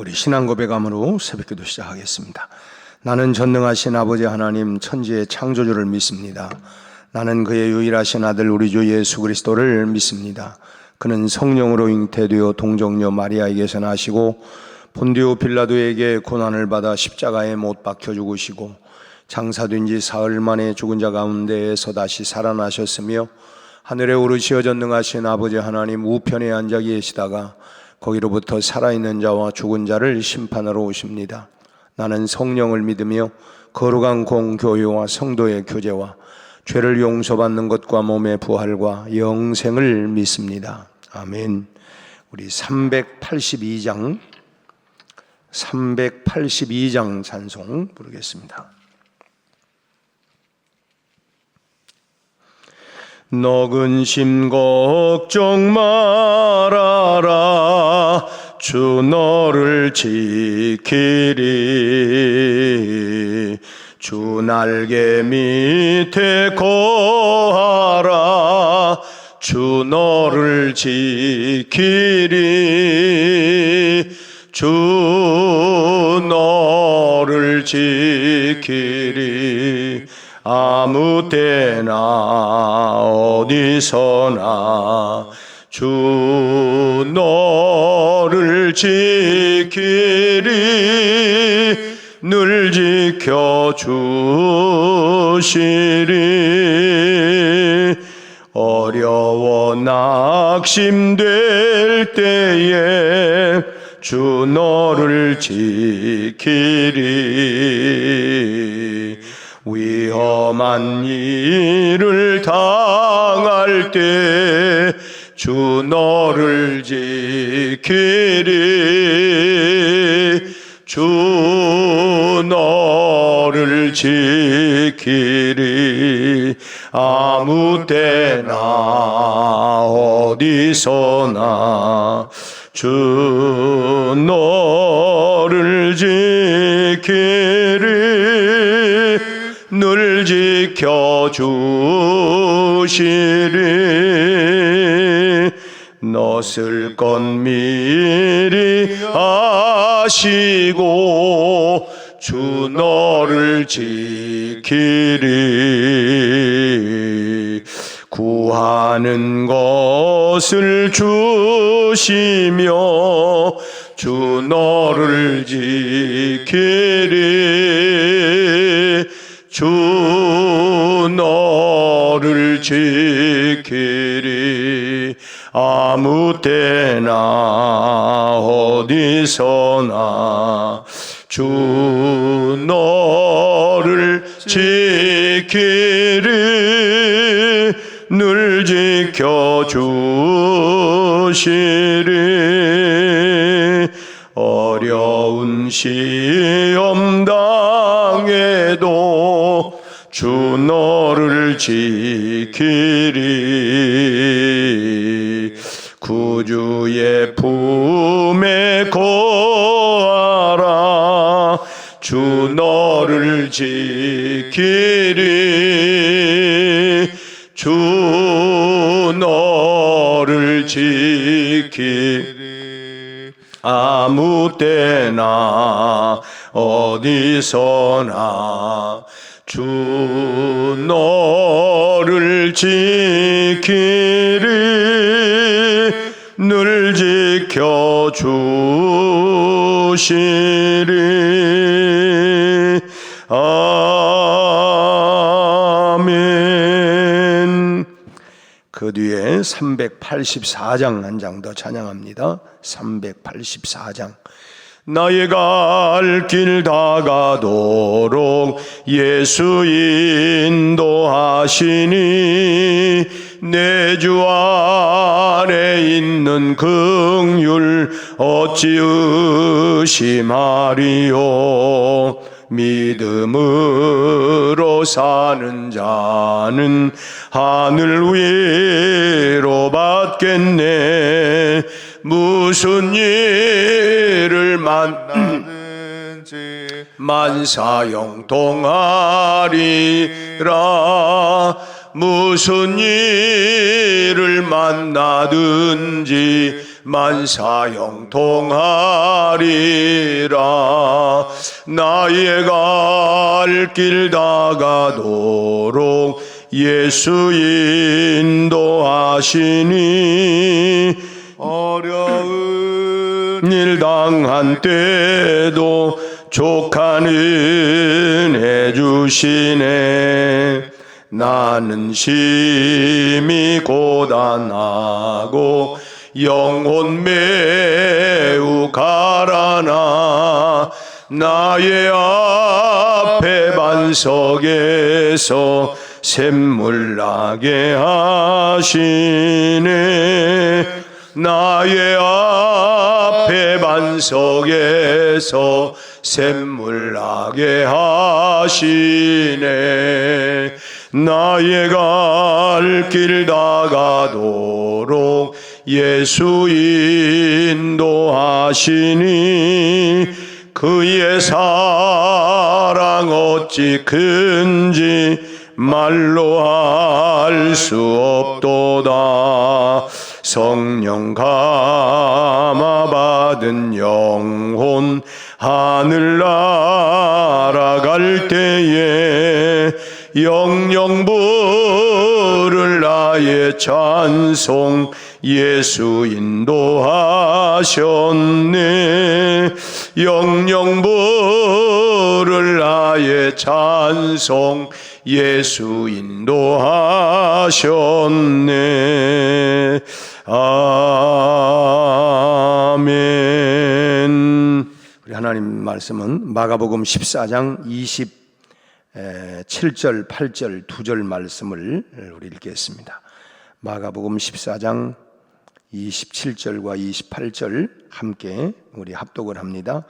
우리 신앙 고백함으로 새벽기도 시작하겠습니다. 나는 전능하신 아버지 하나님 천지의 창조주를 믿습니다. 나는 그의 유일하신 아들 우리 주 예수 그리스도를 믿습니다. 그는 성령으로 잉태되어 동정녀 마리아에게서 나시고 본디오 빌라도에게 고난을 받아 십자가에 못 박혀 죽으시고 장사된 지 사흘 만에 죽은 자 가운데에서 다시 살아나셨으며 하늘에 오르시어 전능하신 아버지 하나님 우편에 앉아 계시다가 거기로부터 살아있는 자와 죽은 자를 심판하러 오십니다. 나는 성령을 믿으며 거룩한 공교회와 성도의 교제와 죄를 용서받는 것과 몸의 부활과 영생을 믿습니다. 아멘. 우리 382장 찬송 부르겠습니다. 너 근심 걱정 말아라 주 너를 지키리 주 날개 밑에 거하라 주 너를 지키리 주 너를 지키리 아무 때나 어디서나 주 너를 지키리 늘 지켜주시리 어려워 낙심될 때에 주 너를 지키리 위험한 일을 당할 때 주 너를 지키리 주 너를 지키리 아무 때나 어디서나 주 너를 지키리 늘 지켜주시리 너쓸 것 미리 아시고 주 너를 지키리 구하는 것을 주시며 주 너를 지키리 주 너를 지키리 아무 때나 어디서나 주 너를 지키리 늘 지켜주시리 어려운 시험 당해도 주 너를 지키리 구주의 품에 거하라 주 너를 지키리 주 너를 지키리 아무 때나 어디서나 주 너를 지키리 늘 지켜주시리 아멘. 그 뒤에 384장 한 장 더 찬양합니다. 384장 나의 갈 길 다가도록 예수 인도하시니 내 주 안에 있는 긍휼 어찌 의심하리요 믿음으로 사는 자는 하늘 위로 받겠네 무슨 일을 만나든지 만사형통하리라 무슨 일을 만나든지 만사 형통하리라. 나의 갈 길 다가도록 예수 인도하시니 어려운 일 당한 때도 족한 은혜 주시네. 나는 심히 고단하고 영혼 매우 가라나 나의 앞에 반석에서 샘물 나게 하시네. 나의 앞에 반석에서 샘물 나게 하시네. 나의 갈 길 다가도록 예수 인도하시니 그의 사랑 어찌 큰지 말로 할 수 없도다. 성령 감화 받은 영혼 하늘 날아갈 때에 영영 부를 나의 찬송 예수 인도하셨네. 영영 부를 나의 찬송 예수 인도하셨네. 아멘. 우리 하나님 말씀은 마가복음 14장 27절 8절 2절 말씀을 우리 읽겠습니다. 마가복음 14장 27절과 28절 함께 우리 합독을 합니다.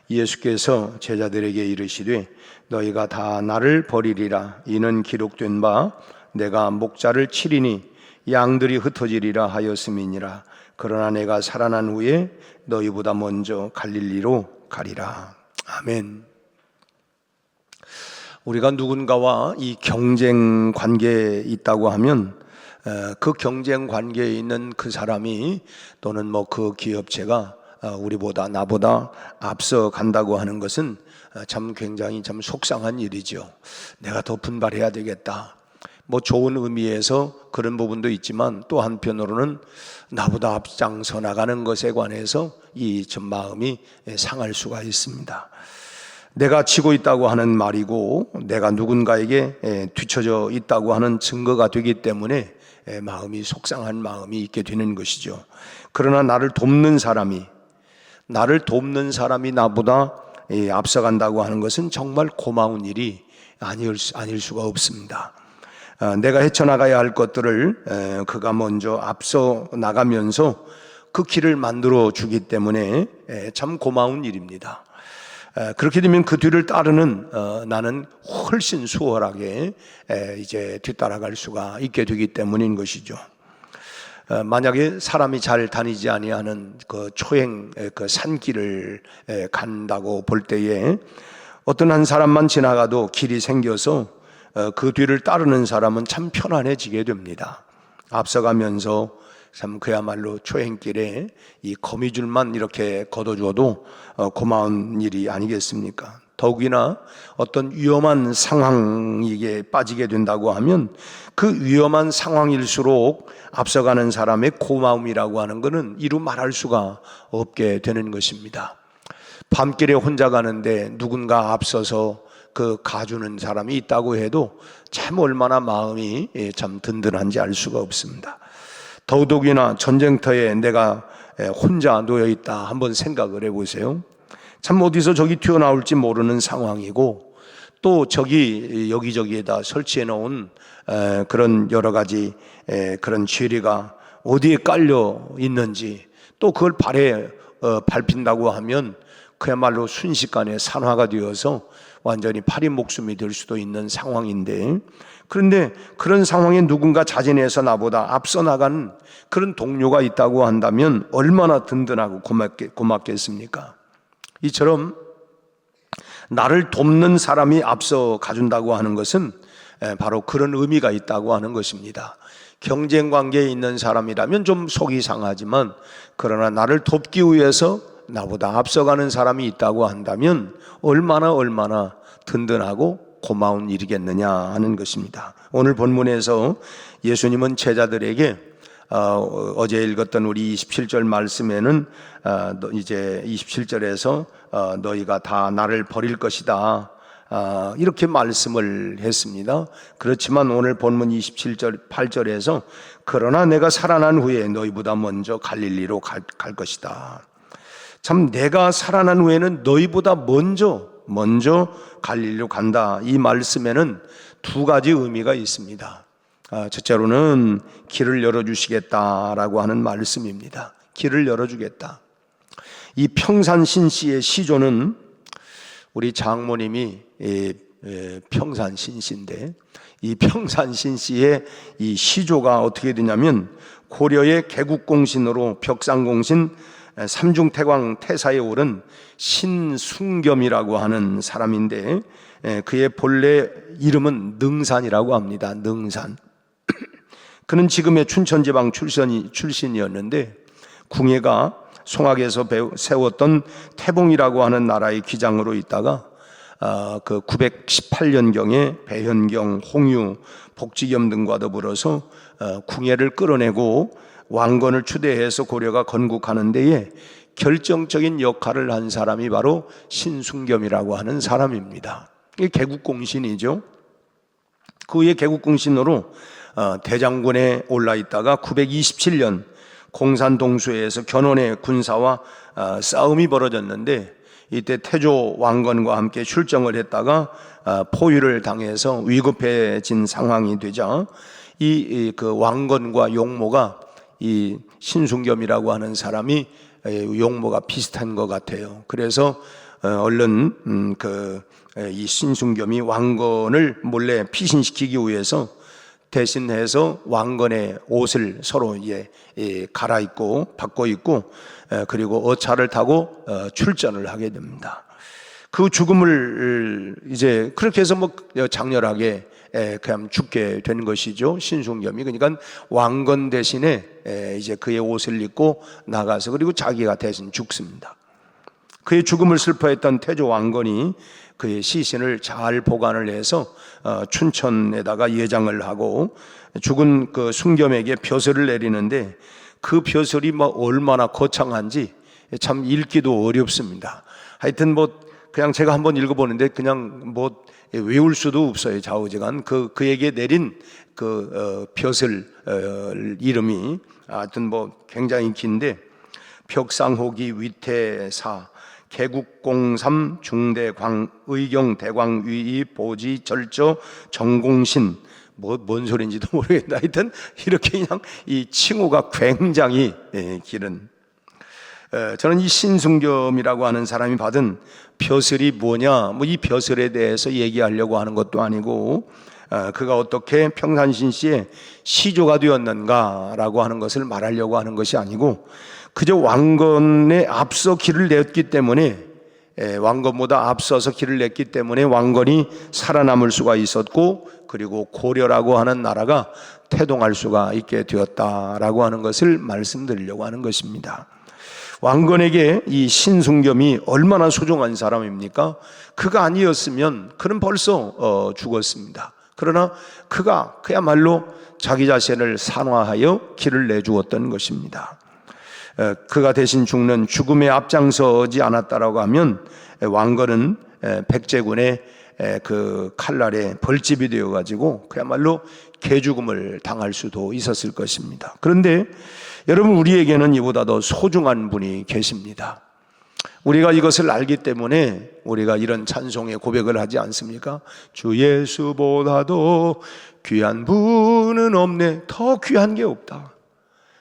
예수께서 제자들에게 이르시되 너희가 다 나를 버리리라. 이는 기록된 바 내가 목자를 치리니 양들이 흩어지리라 하였음이니라. 그러나 내가 살아난 후에 너희보다 먼저 갈릴리로 가리라. 아멘. 우리가 누군가와 이 경쟁 관계에 있다고 하면 그 경쟁 관계에 있는 그 사람이 또는 그 기업체가 우리보다 나보다 앞서 간다고 하는 것은 참 굉장히 참 속상한 일이죠. 내가 더 분발해야 되겠다. 좋은 의미에서 그런 부분도 있지만 또 한편으로는 나보다 앞장서 나가는 것에 관해서 이 좀 마음이 상할 수가 있습니다. 내가 지고 있다고 하는 말이고 내가 누군가에게 뒤처져 있다고 하는 증거가 되기 때문에 마음이 속상한 마음이 있게 되는 것이죠. 그러나 나를 돕는 사람이 나보다 앞서간다고 하는 것은 정말 고마운 일이 아닐 수가 없습니다. 내가 헤쳐나가야 할 것들을 그가 먼저 앞서 나가면서 그 길을 만들어 주기 때문에 참 고마운 일입니다. 그렇게 되면 그 뒤를 따르는 나는 훨씬 수월하게 이제 뒤따라갈 수가 있게 되기 때문인 것이죠. 만약에 사람이 잘 다니지 아니하는 그 초행 그 산길을 간다고 볼 때에 어떤 한 사람만 지나가도 길이 생겨서 그 뒤를 따르는 사람은 참 편안해지게 됩니다. 앞서가면서 참 그야말로 초행길에 이 거미줄만 이렇게 걷어줘도 고마운 일이 아니겠습니까? 더욱이나 어떤 위험한 상황에 빠지게 된다고 하면 그 위험한 상황일수록 앞서가는 사람의 고마움이라고 하는 것은 이루 말할 수가 없게 되는 것입니다. 밤길에 혼자 가는데 누군가 앞서서 그 가주는 사람이 있다고 해도 참 얼마나 마음이 참 든든한지 알 수가 없습니다. 더더욱이나 전쟁터에 내가 혼자 놓여 있다 한번 생각을 해보세요. 참 어디서 적이 튀어나올지 모르는 상황이고 또 적이 여기저기에다 설치해 놓은 그런 여러 가지 그런 죄리가 어디에 깔려 있는지 또 그걸 발에 밟힌다고 하면 그야말로 순식간에 산화가 되어서 완전히 파리 목숨이 될 수도 있는 상황인데, 그런데 그런 상황에 누군가 자진해서 나보다 앞서 나가는 그런 동료가 있다고 한다면 얼마나 든든하고 고맙겠습니까? 이처럼 나를 돕는 사람이 앞서 가준다고 하는 것은 바로 그런 의미가 있다고 하는 것입니다. 경쟁 관계에 있는 사람이라면 좀 속이 상하지만, 그러나 나를 돕기 위해서 나보다 앞서가는 사람이 있다고 한다면 얼마나 든든하고 고마운 일이겠느냐 하는 것입니다. 오늘 본문에서 예수님은 제자들에게 어제 읽었던 우리 27절 말씀에는 이제 27절에서 너희가 다 나를 버릴 것이다, 이렇게 말씀을 했습니다. 그렇지만 오늘 본문 27절 8절에서 그러나 내가 살아난 후에 너희보다 먼저 갈릴리로 갈 것이다. 참, 내가 살아난 후에는 너희보다 먼저 갈릴리로 간다, 이 말씀에는 두 가지 의미가 있습니다. 첫째로는 길을 열어주시겠다라고 하는 말씀입니다. 길을 열어주겠다. 이 평산신시의 시조는 우리 장모님이 평산신시인데, 이 평산신시의 이 시조가 어떻게 되냐면 고려의 개국공신으로 벽상공신 삼중태광 태사에 오른 신순겸이라고 하는 사람인데, 그의 본래 이름은 능산이라고 합니다. 능산. 그는 지금의 춘천지방 출신이었는데 궁예가 송악에서 세웠던 태봉이라고 하는 나라의 기장으로 있다가 그 918년경에 배현경, 홍유, 복지겸 등과 더불어서 궁예를 끌어내고 왕건을 추대해서 고려가 건국하는 데에 결정적인 역할을 한 사람이 바로 신순겸이라고 하는 사람입니다. 이게 개국공신이죠. 그의 개국공신으로 대장군에 올라 있다가 927년 공산동수에서 견훤의 군사와 싸움이 벌어졌는데, 이때 태조 왕건과 함께 출정을 했다가 포위를 당해서 위급해진 상황이 되자 그 왕건과 용모가 이 신순겸이라고 하는 사람이 용모가 비슷한 것 같아요. 그래서 얼른 이 신순겸이 왕건을 몰래 피신시키기 위해서 대신해서 왕건의 옷을 서로 갈아입고 바꿔 입고 그리고 어차를 타고 출전을 하게 됩니다. 그 죽음을 이제 그렇게 해서 장렬하게 그냥 죽게 된 것이죠. 신순겸이. 그러니까 왕건 대신에 이제 그의 옷을 입고 나가서 그리고 자기가 대신 죽습니다. 그의 죽음을 슬퍼했던 태조 왕건이 그의 시신을 잘 보관을 해서 춘천에다가 예장을 하고 죽은 그 순겸에게 벼슬을 내리는데, 그 벼슬이 얼마나 거창한지 참 읽기도 어렵습니다. 하여튼 그냥 제가 한번 읽어보는데 그냥 외울 수도 없어요. 좌우지간 그에게 내린 그 벼슬 이름이 하여튼 굉장히 긴데, 벽상호기 위태사 개국공삼 중대광 의경 대광위이 보지 절저 정공신, 뭔 소리인지도 모르겠다. 하여튼 이렇게 그냥 이 칭호가 굉장히 길은, 저는 이 신순겸이라고 하는 사람이 받은 벼슬이 뭐냐, 이 벼슬에 대해서 얘기하려고 하는 것도 아니고 그가 어떻게 평산신시의 시조가 되었는가라고 하는 것을 말하려고 하는 것이 아니고, 그저 왕건에 앞서 길을 냈기 때문에, 왕건보다 앞서서 길을 냈기 때문에 왕건이 살아남을 수가 있었고, 그리고 고려라고 하는 나라가 태동할 수가 있게 되었다라고 하는 것을 말씀드리려고 하는 것입니다. 왕건에게 이 신순겸이 얼마나 소중한 사람입니까? 그가 아니었으면 그는 벌써 죽었습니다. 그러나 그가 그야말로 자기 자신을 산화하여 길을 내주었던 것입니다. 그가 대신 죽는 죽음에 앞장서지 않았다라고 하면 왕건은 백제군의 그 칼날에 벌집이 되어가지고 그야말로 개죽음을 당할 수도 있었을 것입니다. 그런데 여러분, 우리에게는 이보다 더 소중한 분이 계십니다. 우리가 이것을 알기 때문에 우리가 이런 찬송의 고백을 하지 않습니까? 주 예수보다도 귀한 분은 없네. 더 귀한 게 없다.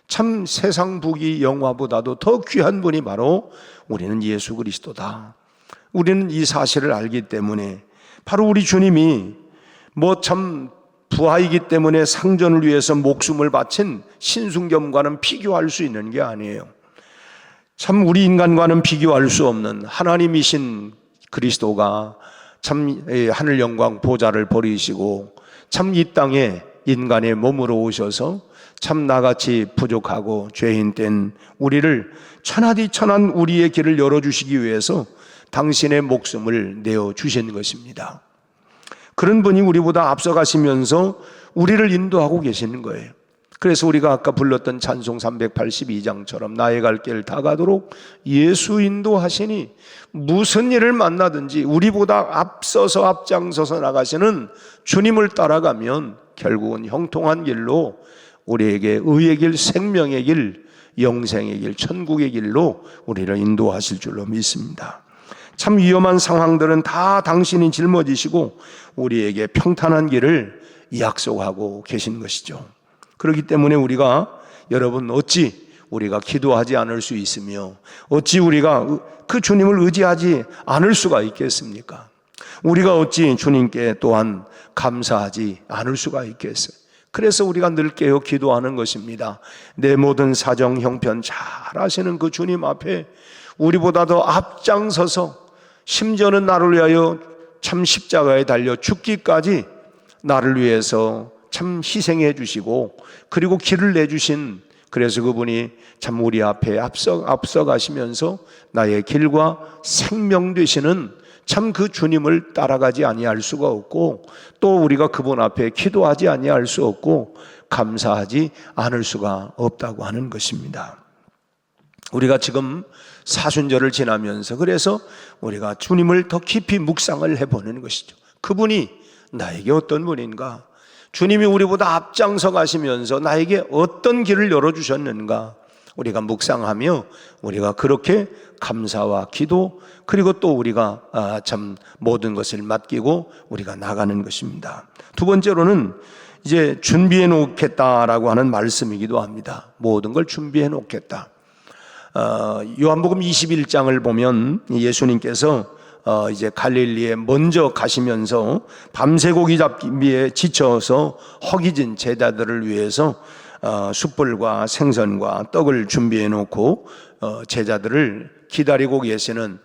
참, 세상 부귀 영화보다도 더 귀한 분이 바로 우리는 예수 그리스도다. 우리는 이 사실을 알기 때문에 바로 우리 주님이 참 부하이기 때문에 상전을 위해서 목숨을 바친 신순겸과는 비교할 수 있는 게 아니에요. 참, 우리 인간과는 비교할 수 없는 하나님이신 그리스도가 참 하늘 영광 보좌를 버리시고 참 이 땅에 인간의 몸으로 오셔서 참 나같이 부족하고 죄인 된 우리를 천하디 천한 우리의 길을 열어주시기 위해서 당신의 목숨을 내어주신 것입니다. 그런 분이 우리보다 앞서가시면서 우리를 인도하고 계시는 거예요. 그래서 우리가 아까 불렀던 찬송 382장처럼 나의 갈 길 다 가도록 예수 인도하시니, 무슨 일을 만나든지 우리보다 앞서서 앞장서서 나가시는 주님을 따라가면 결국은 형통한 길로, 우리에게 의의 길, 생명의 길, 영생의 길, 천국의 길로 우리를 인도하실 줄로 믿습니다. 참 위험한 상황들은 다 당신이 짊어지시고 우리에게 평탄한 길을 약속하고 계신 것이죠. 그렇기 때문에 여러분, 어찌 우리가 기도하지 않을 수 있으며 어찌 우리가 그 주님을 의지하지 않을 수가 있겠습니까? 우리가 어찌 주님께 또한 감사하지 않을 수가 있겠어요? 그래서 우리가 늘 깨어 기도하는 것입니다. 내 모든 사정 형편 잘 아시는 그 주님 앞에 우리보다 더 앞장서서, 심지어는 나를 위하여 참 십자가에 달려 죽기까지 나를 위해서 참 희생해 주시고, 그리고 길을 내주신, 그래서 그분이 참 우리 앞에 앞서 가시면서 나의 길과 생명 되시는 참 그 주님을 따라가지 아니할 수가 없고, 또 우리가 그분 앞에 기도하지 아니할 수 없고 감사하지 않을 수가 없다고 하는 것입니다. 우리가 지금 사순절을 지나면서 그래서 우리가 주님을 더 깊이 묵상을 해보는 것이죠. 그분이 나에게 어떤 분인가? 주님이 우리보다 앞장서 가시면서 나에게 어떤 길을 열어주셨는가? 우리가 묵상하며 우리가 그렇게 감사와 기도, 그리고 또 우리가 참 모든 것을 맡기고 우리가 나가는 것입니다. 두 번째로는 이제 준비해 놓겠다라고 하는 말씀이기도 합니다. 모든 걸 준비해 놓겠다. 요한복음 21장을 보면 예수님께서 이제 갈릴리에 먼저 가시면서 밤새 고기 잡기에 지쳐서 허기진 제자들을 위해서 숯불과 생선과 떡을 준비해 놓고 제자들을 기다리고 계시는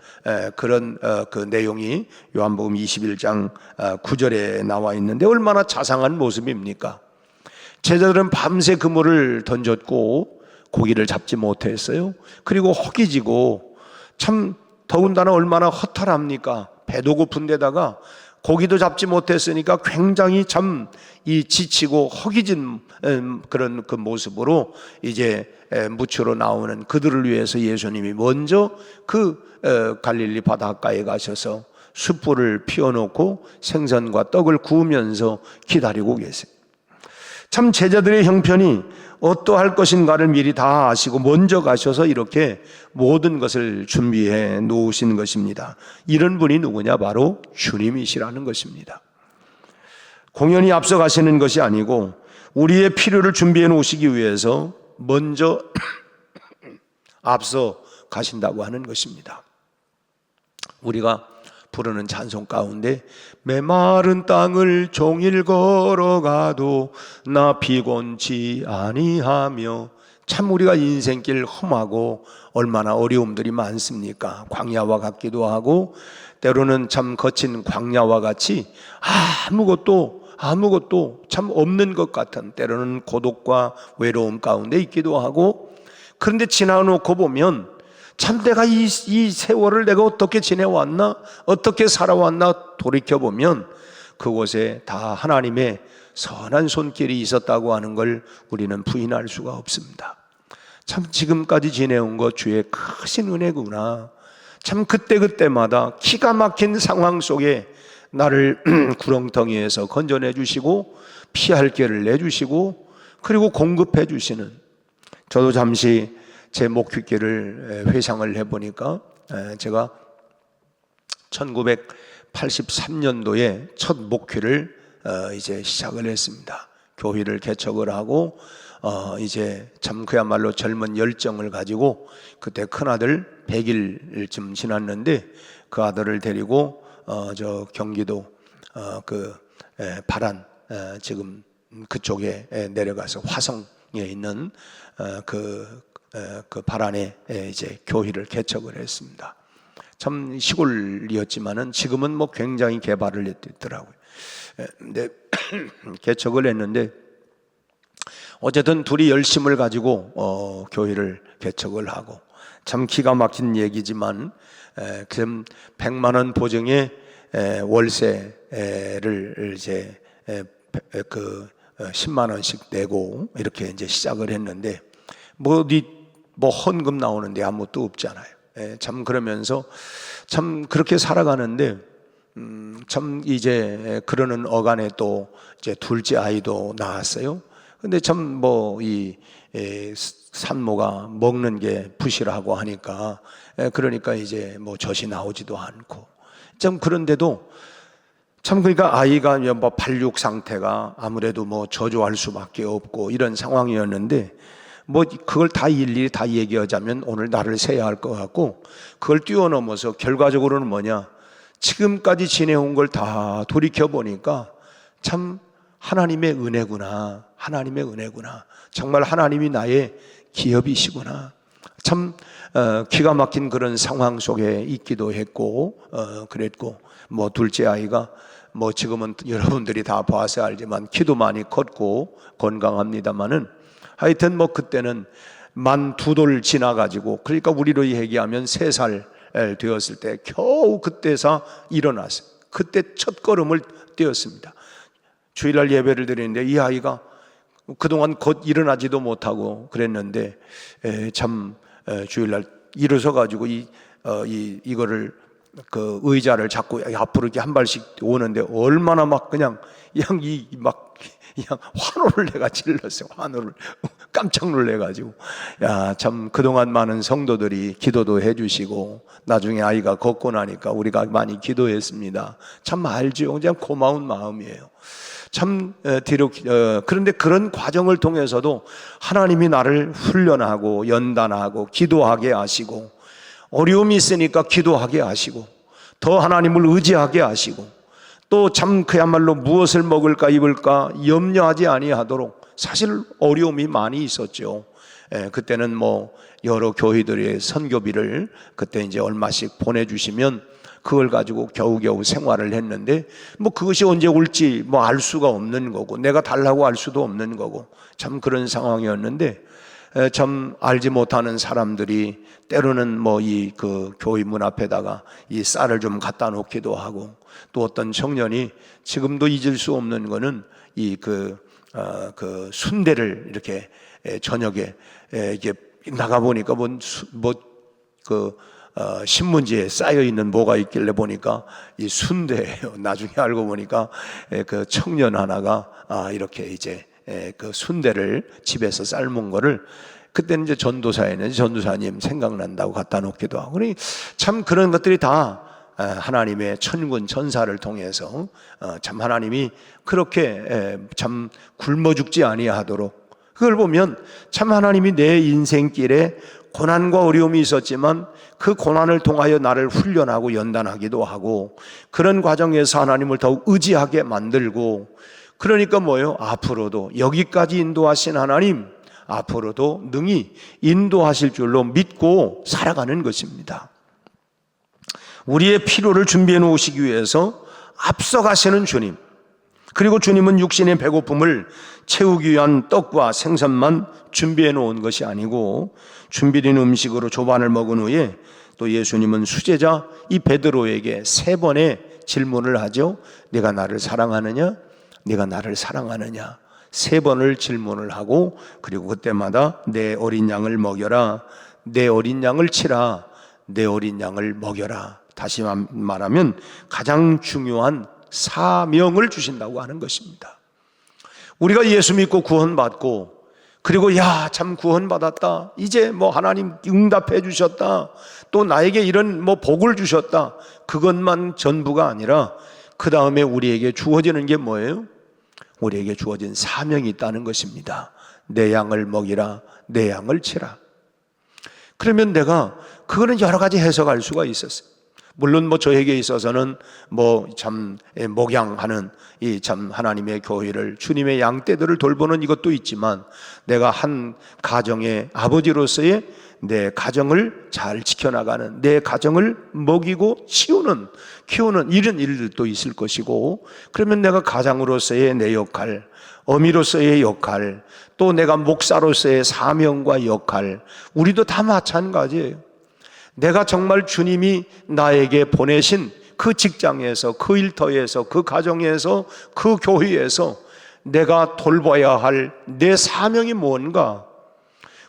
그런 그 내용이 요한복음 21장 9절에 나와 있는데, 얼마나 자상한 모습입니까? 제자들은 밤새 그물을 던졌고 고기를 잡지 못했어요. 그리고 허기지고, 참 더군다나 얼마나 허탈합니까? 배도 고픈 데다가 고기도 잡지 못했으니까 굉장히 참 이 지치고 허기진 그런 그 모습으로 이제 무추로 나오는 그들을 위해서 예수님이 먼저 그 갈릴리 바닷가에 가셔서 숯불을 피워놓고 생선과 떡을 구우면서 기다리고 계세요. 참 제자들의 형편이 어떠할 것인가를 미리 다 아시고 먼저 가셔서 이렇게 모든 것을 준비해 놓으신 것입니다. 이런 분이 누구냐? 바로 주님이시라는 것입니다. 공연히 앞서 가시는 것이 아니고 우리의 필요를 준비해 놓으시기 위해서 먼저 앞서 가신다고 하는 것입니다. 우리가 부르는 찬송 가운데 메마른 땅을 종일 걸어가도 나 피곤치 아니하며, 참 우리가 인생길 험하고 얼마나 어려움들이 많습니까? 광야와 같기도 하고 때로는 참 거친 광야와 같이 아무것도 참 없는 것 같은, 때로는 고독과 외로움 가운데 있기도 하고, 그런데 지나놓고 보면 참 내가 이 세월을 내가 어떻게 지내왔나, 어떻게 살아왔나 돌이켜보면 그곳에 다 하나님의 선한 손길이 있었다고 하는 걸 우리는 부인할 수가 없습니다. 참 지금까지 지내온 것 주의 크신 은혜구나. 참 그때그때마다 기가 막힌 상황 속에 나를 구렁텅이에서 건져내 주시고 피할 길을 내주시고 그리고 공급해 주시는, 저도 잠시 제 목회길을 회상을 해보니까 제가 1983년도에 첫 목회를 이제 시작을 했습니다. 교회를 개척을 하고 이제 참 그야말로 젊은 열정을 가지고, 그때 큰아들 100일쯤 지났는데 그 아들을 데리고 저 경기도 그 발안 지금 그쪽에 내려가서 화성에 있는 그 발안에 이제 교회를 개척을 했습니다. 참 시골이었지만은 지금은 뭐 굉장히 개발을 했더라고요. 근데 개척을 했는데 어쨌든 둘이 열심을 가지고 교회를 개척을 하고, 참 기가 막힌 얘기지만 그럼 100만 원 보증에 월세를 이제 그 10만 원씩 내고 이렇게 이제 시작을 했는데, 뭐 헌금 나오는데 아무것도 없잖아요. 참 그러면서 참 그렇게 살아가는데, 참 이제 그러는 어간에 또 이제 둘째 아이도 낳았어요. 근데 참 뭐 이 산모가 먹는 게 부실하고 하니까, 그러니까 이제 뭐 젖이 나오지도 않고, 참 그런데도 참 그러니까 아이가 뭐 발육 상태가 아무래도 뭐 저조할 수밖에 없고 이런 상황이었는데, 뭐 그걸 다 일일이 다 얘기하자면 오늘 날을 새야 할 것 같고, 그걸 뛰어넘어서 결과적으로는 뭐냐, 지금까지 지내온 걸 다 돌이켜 보니까 참 하나님의 은혜구나, 하나님의 은혜구나, 정말 하나님이 나의 기업이시구나. 참 기가 막힌 그런 상황 속에 있기도 했고, 그랬고, 뭐 둘째 아이가 뭐 지금은 여러분들이 다 봐서 알지만 키도 많이 컸고 건강합니다마는, 하여튼 뭐 그때는 만 2돌 지나가지고, 그러니까 우리로 얘기하면 3살 되었을 때 겨우 그때서 일어났어요. 그때 첫 걸음을 떼었습니다. 주일날 예배를 드리는데 이 아이가 그동안 곧 일어나지도 못하고 그랬는데, 참 주일날 일어서 가지고 이거를 그 의자를 잡고 앞으로 이렇게 한 발씩 오는데, 얼마나 막 그냥 환호를 내가 질렀어요. 환호를 깜짝 놀래가지고, 야, 참 그동안 많은 성도들이 기도도 해주시고, 나중에 아이가 걷고 나니까 우리가 많이 기도했습니다. 참 알죠. 그냥 고마운 마음이에요. 참 그런데 그런 과정을 통해서도 하나님이 나를 훈련하고 연단하고 기도하게 하시고, 어려움이 있으니까 기도하게 하시고, 더 하나님을 의지하게 하시고, 또 참 그야말로 무엇을 먹을까 입을까 염려하지 아니하도록, 사실 어려움이 많이 있었죠. 그때는 뭐 여러 교회들의 선교비를 그때 이제 얼마씩 보내주시면 그걸 가지고 겨우겨우 생활을 했는데, 뭐 그것이 언제 올지 뭐 알 수가 없는 거고, 내가 달라고 할 수도 없는 거고, 참 그런 상황이었는데, 참 알지 못하는 사람들이 때로는 뭐 이 그 교회 문 앞에다가 이 쌀을 좀 갖다 놓기도 하고, 또 어떤 청년이 지금도 잊을 수 없는 거는 이 그 순대를 이렇게 저녁에 이게 나가 보니까 신문지에 쌓여 있는 뭐가 있길래 보니까 이 순대예요. 나중에 알고 보니까 그 청년 하나가 이렇게 이제 그 순대를 집에서 삶은 거를, 그때는 이제 전도사에는 전도사님 생각난다고 갖다 놓기도 하고, 그러니 참 그런 것들이 다 하나님의 천군 천사를 통해서 참 하나님이 그렇게 참 굶어 죽지 아니하도록, 그걸 보면 참 하나님이 내 인생길에 고난과 어려움이 있었지만 그 고난을 통하여 나를 훈련하고 연단하기도 하고, 그런 과정에서 하나님을 더욱 의지하게 만들고, 그러니까 뭐예요? 앞으로도 여기까지 인도하신 하나님, 앞으로도 능히 인도하실 줄로 믿고 살아가는 것입니다. 우리의 필요를 준비해 놓으시기 위해서 앞서가시는 주님, 그리고 주님은 육신의 배고픔을 채우기 위한 떡과 생선만 준비해 놓은 것이 아니고, 준비된 음식으로 조반을 먹은 후에 또 예수님은 수제자 이 베드로에게 3번의 질문을 하죠. 네가 나를 사랑하느냐? 네가 나를 사랑하느냐? 3번을 질문을 하고, 그리고 그때마다 내 어린 양을 먹여라, 내 어린 양을 치라, 내 어린 양을 먹여라. 다시 말하면 가장 중요한 사명을 주신다고 하는 것입니다. 우리가 예수 믿고 구원받고, 그리고 야, 참 구원받았다, 이제 뭐 하나님 응답해 주셨다, 또 나에게 이런 뭐 복을 주셨다, 그것만 전부가 아니라 그 다음에 우리에게 주어지는 게 뭐예요? 우리에게 주어진 사명이 있다는 것입니다. 내 양을 먹이라, 내 양을 치라. 그러면 내가 그거는 여러 가지 해석할 수가 있었어요. 물론 뭐 저에게 있어서는 뭐 참 목양하는 이 참 하나님의 교회를, 주님의 양떼들을 돌보는 이것도 있지만, 내가 한 가정의 아버지로서의 내 가정을 잘 지켜나가는, 내 가정을 먹이고 키우는 이런 일들도 있을 것이고, 그러면 내가 가장으로서의 내 역할, 어미로서의 역할, 또 내가 목사로서의 사명과 역할, 우리도 다 마찬가지예요. 내가 정말 주님이 나에게 보내신 그 직장에서, 그 일터에서, 그 가정에서, 그 교회에서 내가 돌봐야 할 내 사명이 뭔가,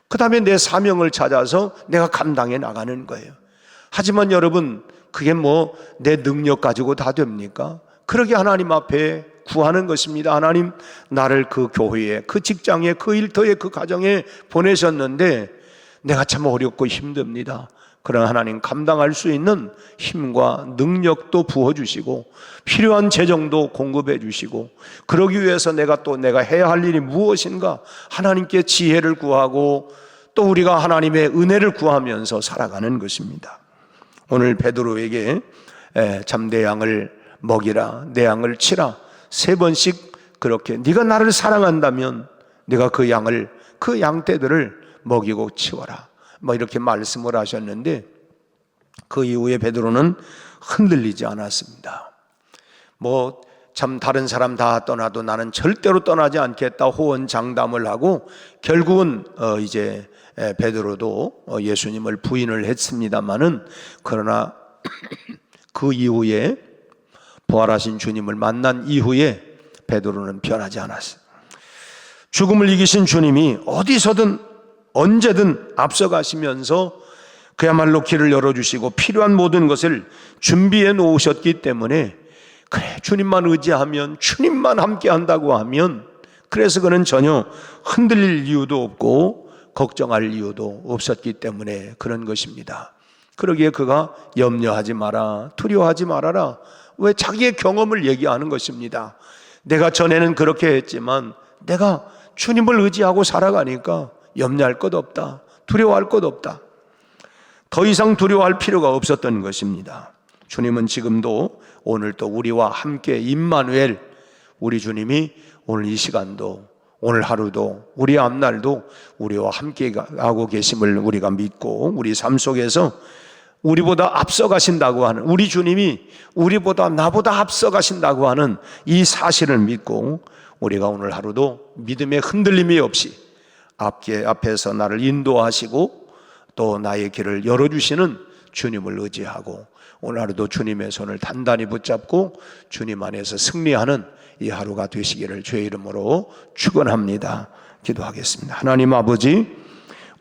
그 다음에 내 사명을 찾아서 내가 감당해 나가는 거예요. 하지만 여러분, 그게 뭐 내 능력 가지고 다 됩니까? 그러게 하나님 앞에 구하는 것입니다. 하나님, 나를 그 교회에, 그 직장에, 그 일터에, 그 가정에 보내셨는데 내가 참 어렵고 힘듭니다. 그러나 하나님, 감당할 수 있는 힘과 능력도 부어주시고 필요한 재정도 공급해 주시고, 그러기 위해서 내가 해야 할 일이 무엇인가 하나님께 지혜를 구하고 또 우리가 하나님의 은혜를 구하면서 살아가는 것입니다. 오늘 베드로에게 참 내 양을 먹이라, 내 양을 치라, 3번씩 그렇게, 네가 나를 사랑한다면 네가 그 양떼들을 먹이고 치워라, 뭐 이렇게 말씀을 하셨는데, 그 이후에 베드로는 흔들리지 않았습니다. 뭐 참 다른 사람 다 떠나도 나는 절대로 떠나지 않겠다 호언장담을 하고, 결국은 이제 베드로도 예수님을 부인을 했습니다마는, 그러나 그 이후에 부활하신 주님을 만난 이후에 베드로는 변하지 않았어요. 죽음을 이기신 주님이 어디서든 언제든 앞서가시면서 그야말로 길을 열어주시고 필요한 모든 것을 준비해 놓으셨기 때문에, 그래, 주님만 의지하면, 주님만 함께 한다고 하면, 그래서 그는 전혀 흔들릴 이유도 없고 걱정할 이유도 없었기 때문에 그런 것입니다. 그러기에 그가 염려하지 마라, 두려워하지 말아라, 왜 자기의 경험을 얘기하는 것입니다. 내가 전에는 그렇게 했지만 내가 주님을 의지하고 살아가니까 염려할 것 없다, 두려워할 것 없다. 더 이상 두려워할 필요가 없었던 것입니다. 주님은 지금도 오늘 또 우리와 함께, 임마누엘, 우리 주님이 오늘 이 시간도, 오늘 하루도, 우리 앞날도 우리와 함께 하고 계심을 우리가 믿고, 우리 삶 속에서 우리보다 앞서가신다고 하는, 우리 주님이 나보다 앞서가신다고 하는 이 사실을 믿고, 우리가 오늘 하루도 믿음의 흔들림이 없이 앞에서 나를 인도하시고 또 나의 길을 열어주시는 주님을 의지하고, 오늘 하루도 주님의 손을 단단히 붙잡고 주님 안에서 승리하는 이 하루가 되시기를 주의 이름으로 축원합니다. 기도하겠습니다. 하나님 아버지,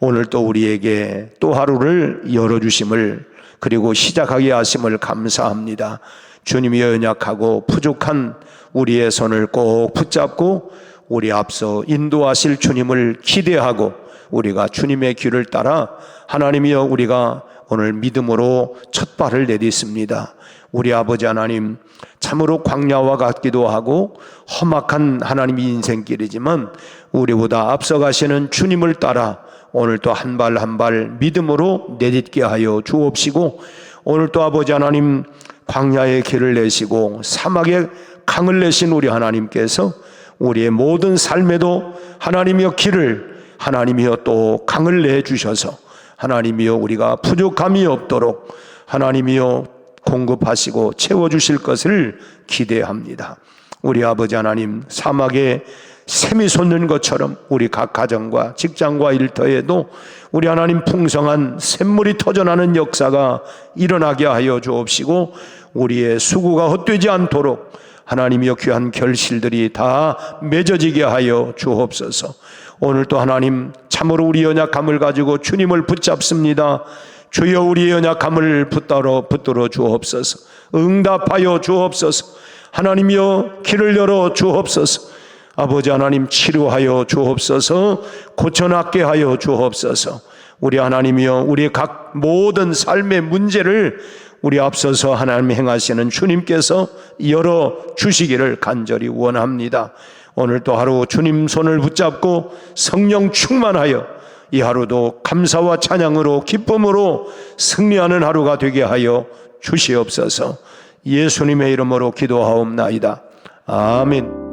오늘 또 우리에게 또 하루를 열어주심을, 그리고 시작하게 하심을 감사합니다. 주님이 연약하고 부족한 우리의 손을 꼭 붙잡고 우리 앞서 인도하실 주님을 기대하고, 우리가 주님의 길을 따라 하나님이여 우리가 오늘 믿음으로 첫 발을 내딛습니다. 우리 아버지 하나님, 참으로 광야와 같기도 하고 험악한 하나님의 인생길이지만 우리보다 앞서가시는 주님을 따라 오늘 또 한 발 한 발 믿음으로 내딛게 하여 주옵시고, 오늘 또 아버지 하나님, 광야의 길을 내시고 사막의 강을 내신 우리 하나님께서 우리의 모든 삶에도 하나님이여 길을, 하나님이여 또 강을 내주셔서 하나님이여 우리가 부족함이 없도록 하나님이여 공급하시고 채워주실 것을 기대합니다. 우리 아버지 하나님, 사막에 샘이 솟는 것처럼 우리 각 가정과 직장과 일터에도 우리 하나님 풍성한 샘물이 터져나는 역사가 일어나게 하여 주옵시고, 우리의 수고가 헛되지 않도록 하나님이여 귀한 결실들이 다 맺어지게 하여 주옵소서. 오늘 또 하나님, 참으로 우리 연약함을 가지고 주님을 붙잡습니다. 주여 우리의 연약함을 붙들어 주옵소서. 응답하여 주옵소서. 하나님이여 길을 열어 주옵소서. 아버지 하나님, 치료하여 주옵소서. 고쳐낫게 하여 주옵소서. 우리 하나님이여 우리의 각 모든 삶의 문제를 우리 앞서서 하나님 행하시는 주님께서 열어주시기를 간절히 원합니다. 오늘 또 하루 주님 손을 붙잡고 성령 충만하여 이 하루도 감사와 찬양으로 기쁨으로 승리하는 하루가 되게 하여 주시옵소서. 예수님의 이름으로 기도하옵나이다. 아멘.